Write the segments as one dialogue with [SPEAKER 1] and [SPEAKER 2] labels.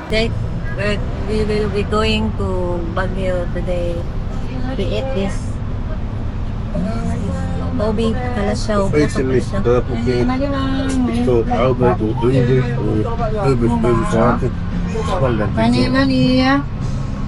[SPEAKER 1] They, we will be going to Baguio today to eat this Obi Kalasyaw.
[SPEAKER 2] Specialist porque ito Albert o David o David Sarkin.
[SPEAKER 1] Mania.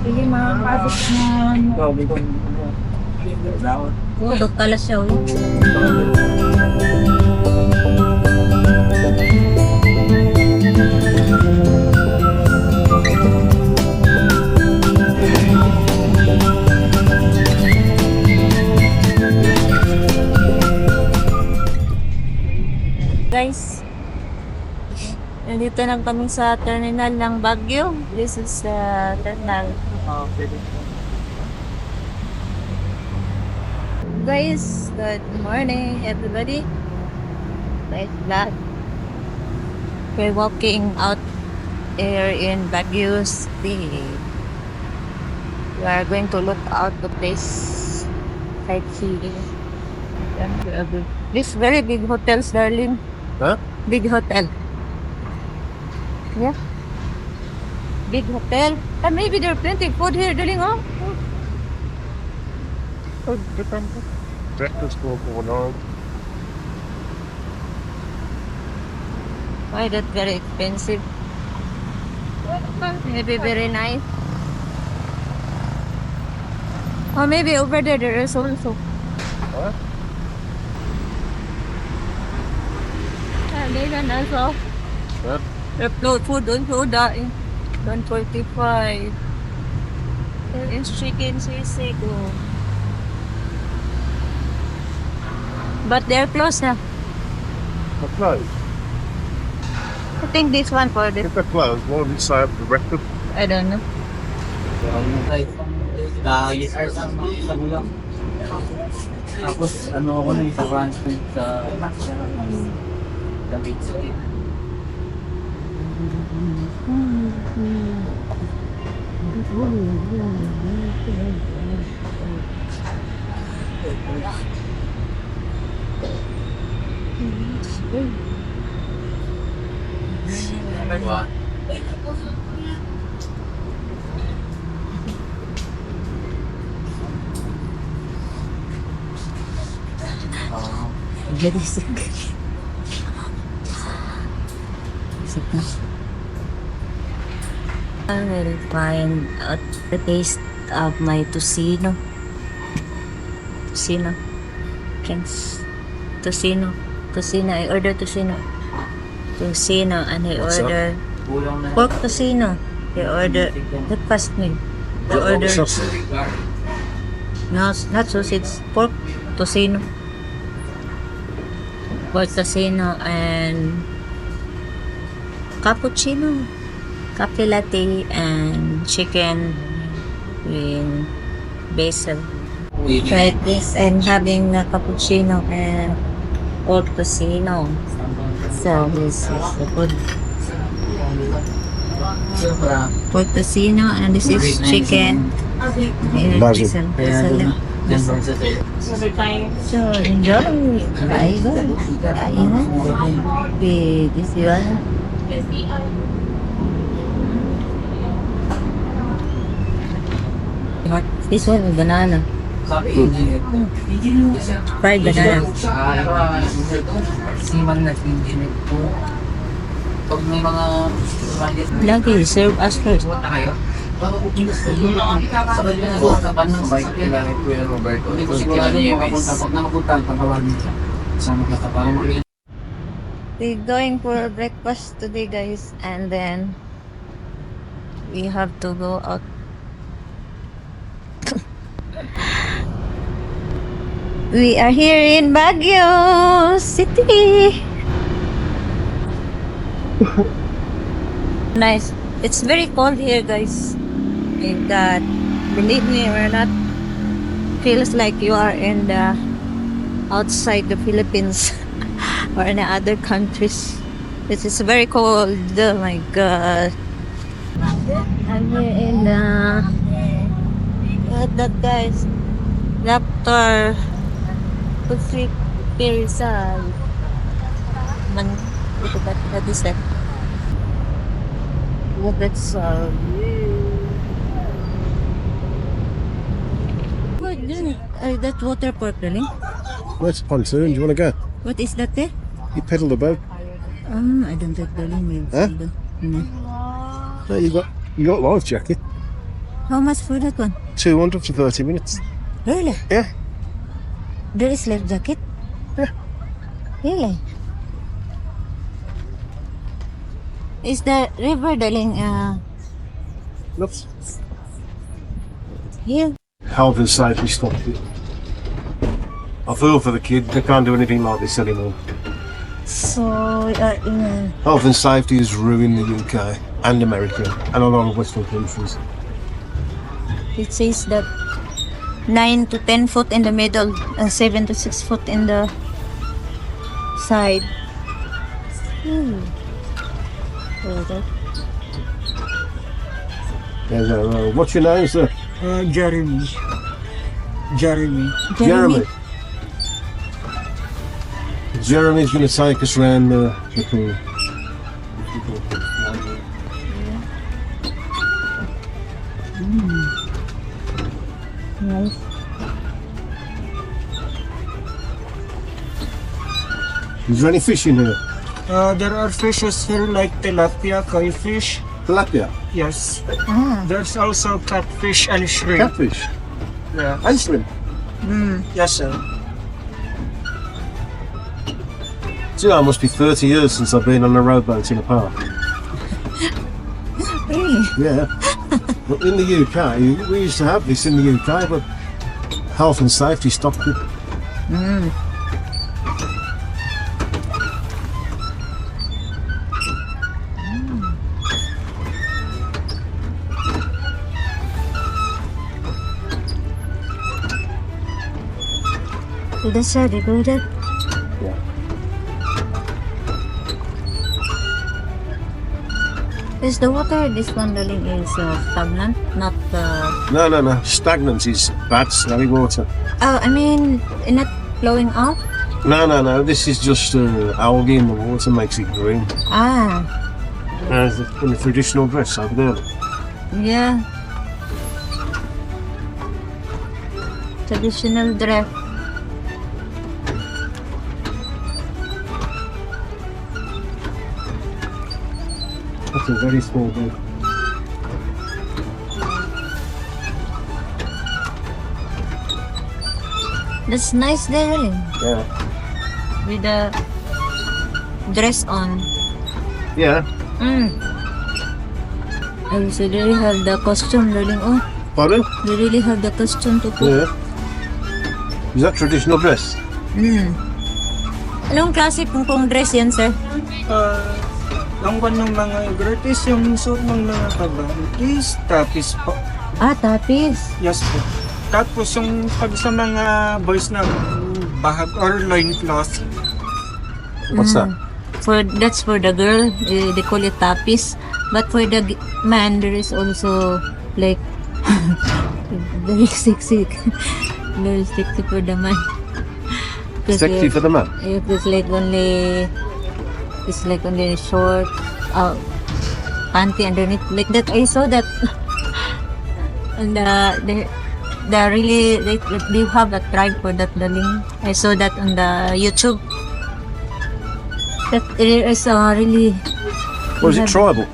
[SPEAKER 1] Sige mga kapit na. Ito Kalasyaw. Guys, nandito na kami sa terminal ng Baguio. This is terminal. Guys, good morning everybody. Nice vlog. We're walking out here in Baguio City. We are going to look out the place, sightseeing. This very big hotels, darling.
[SPEAKER 2] Huh?
[SPEAKER 1] Big hotel. Yeah. Big hotel. And maybe there are plenty of food here, darling, oh. Food, different.
[SPEAKER 2] Breakfast going on.
[SPEAKER 1] Why that very expensive? Maybe very nice. Or maybe over there is also.
[SPEAKER 2] What?
[SPEAKER 1] They can also.
[SPEAKER 2] Huh?
[SPEAKER 1] Upload food on soda in 145. There is chicken sisig. Oh. But they're closed now.
[SPEAKER 2] They're closed.
[SPEAKER 1] I think this one for this.
[SPEAKER 2] If they're closed, why would you say up the breakfast?
[SPEAKER 1] I don't know.
[SPEAKER 3] Yes, sir, sa gulang. Tapos, ano ako na sa branch sa David.
[SPEAKER 1] Very sick. Sick na. I will find out the taste of my tocino. Tocino. Friends. Tocino. Tocino. I order tocino. Tocino. And I
[SPEAKER 2] What's
[SPEAKER 1] order
[SPEAKER 3] Kulang na.
[SPEAKER 1] pork tocino. I order breakfast meal. I order no, not sausage. Pork tocino. Pork tocino and cappuccino, cafe latte, and chicken with basil. Tried this and having a cappuccino and pork tocino. So this is the food. Pork tocino and this is chicken and
[SPEAKER 2] Basil.
[SPEAKER 1] basil. So enjoy. Kain go. Kain na. With this one. This one is banana. Fried banana.
[SPEAKER 3] Siman na engineer po. Pag may mga
[SPEAKER 1] Lagi, serve us first.
[SPEAKER 3] na kayo. Sa kanya sa kanang bike kailangan ko yung Roberto. Hindi ko sigurado yung pag nakapunta pagkawagin siya. Sama ka tapang.
[SPEAKER 1] We're going for breakfast today, guys, and then we have to go out. We are here in Baguio City. Nice. It's very cold here, guys. And believe me, we're not. Feels like you are in the outside the Philippines. Or in other countries. It is very cold. Oh my god. I'm here in what that guys? Raptor Putri Perisal. Man, ito ba? That is that. Well, that's what that water park, darling?
[SPEAKER 2] That's a pontoon. Do you want to go?
[SPEAKER 1] What is that there?
[SPEAKER 2] You pedal the boat.
[SPEAKER 1] I don't think, darling. Maybe
[SPEAKER 2] Huh?
[SPEAKER 1] No.
[SPEAKER 2] No, you got life jacket.
[SPEAKER 1] How much for that one?
[SPEAKER 2] 200 for 30 minutes.
[SPEAKER 1] Really?
[SPEAKER 2] Yeah.
[SPEAKER 1] There is life jacket?
[SPEAKER 2] Yeah.
[SPEAKER 1] Really? Is the river, darling,
[SPEAKER 2] Oops.
[SPEAKER 1] here?
[SPEAKER 2] Health and safety stopped it. I feel for the kid. They can't do anything like this anymore.
[SPEAKER 1] So, we are in
[SPEAKER 2] Health and safety has ruined the UK and America and a lot of Western countries.
[SPEAKER 1] it says that 9 to 10 foot in the middle and 7 to 6 foot in the side.
[SPEAKER 2] What's your name, sir?
[SPEAKER 3] Jeremy.
[SPEAKER 1] Jeremy.
[SPEAKER 2] Jeremy's going to take us around the pool.
[SPEAKER 1] Nice.
[SPEAKER 2] Is there any fish in here?
[SPEAKER 3] There are fishes here like tilapia, koi fish.
[SPEAKER 2] Tilapia?
[SPEAKER 3] Yes.
[SPEAKER 1] Ah.
[SPEAKER 3] There's also catfish and shrimp.
[SPEAKER 2] Catfish?
[SPEAKER 3] Yeah.
[SPEAKER 2] And shrimp?
[SPEAKER 3] Yes, sir.
[SPEAKER 2] Do you know, it must be 30 years since I've been on a rowboat in a park.
[SPEAKER 1] Really?
[SPEAKER 2] Yeah. But in the UK, we used to have this in the UK, but health and safety stopped it.
[SPEAKER 1] To the side, you go there?
[SPEAKER 2] Yeah.
[SPEAKER 1] Is the water, this one, darling, is stagnant, not
[SPEAKER 2] No. Stagnant is bad, smelly water.
[SPEAKER 1] I mean, not flowing out?
[SPEAKER 2] No. This is just algae in the water makes it green.
[SPEAKER 1] Ah,
[SPEAKER 2] In the traditional dress over there.
[SPEAKER 1] yeah. Traditional dress.
[SPEAKER 2] That's a very small boat.
[SPEAKER 1] That's nice there, darling.
[SPEAKER 2] Yeah.
[SPEAKER 1] With the dress on.
[SPEAKER 2] Yeah.
[SPEAKER 1] Oh, so they really have the costume, darling. Oh,
[SPEAKER 2] Pardon?
[SPEAKER 1] they really have the costume to put.
[SPEAKER 2] Yeah. Is that traditional dress?
[SPEAKER 1] Anong klase pong dress yan, sir?
[SPEAKER 3] Ang one ng mga gratis yung suot ng mga kabantis, tapis po.
[SPEAKER 1] Ah, tapis.
[SPEAKER 3] Yes po. Tapos yung pag sa mga boys na bahag or loincloth.
[SPEAKER 2] What's that?
[SPEAKER 1] That's for the girl. They call it tapis. But for the man, there is also like very sexy. Very sexy for the man.
[SPEAKER 2] Sexy for the man?
[SPEAKER 1] If it's like only short panty underneath like that. I saw that. And they really they have a tribe for that, darling. I saw that on the YouTube. That it is really.
[SPEAKER 2] Or is it tribal?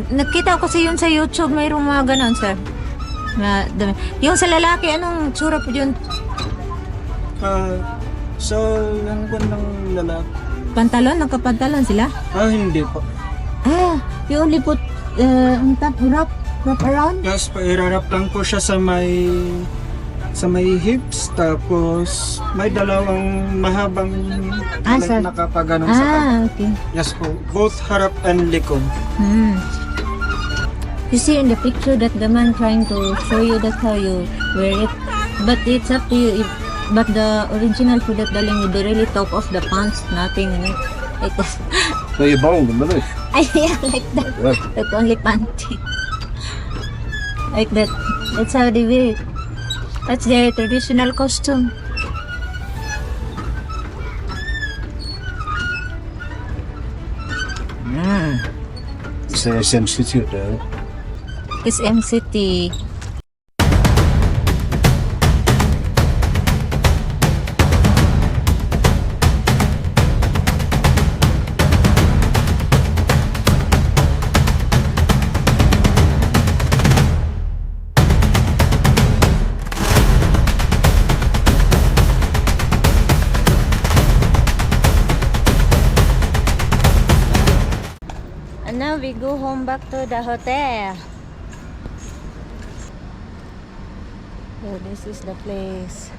[SPEAKER 1] Nakita ko kasi yun sa YouTube, mayroong mga ganon, sir. Yung sa lalaki, anong tsura po yun?
[SPEAKER 3] So, yung one ng lalaki.
[SPEAKER 1] Pantalon? Nakapantalon sila?
[SPEAKER 3] Hindi po.
[SPEAKER 1] You only put on top, wrap around?
[SPEAKER 3] Yes, pairarap lang po siya sa may hips, tapos may dalawang mahabang
[SPEAKER 1] sir.
[SPEAKER 3] nakapaganon sa kanya.
[SPEAKER 1] Okay.
[SPEAKER 3] Yes po, both harap and likod.
[SPEAKER 1] You see in the picture that the man trying to show you that's how you wear it. But it's up to you. But the original for that, darling, would really top off the pants, nothing, like that.
[SPEAKER 2] So you bold them, don't you?
[SPEAKER 1] Yeah, like that.
[SPEAKER 2] Yeah.
[SPEAKER 1] Like only panty. Like that. That's how they wear it. That's their traditional costume.
[SPEAKER 2] It's SM City there.
[SPEAKER 1] It's MCT. And now we go home back to the hotel. So this is the place.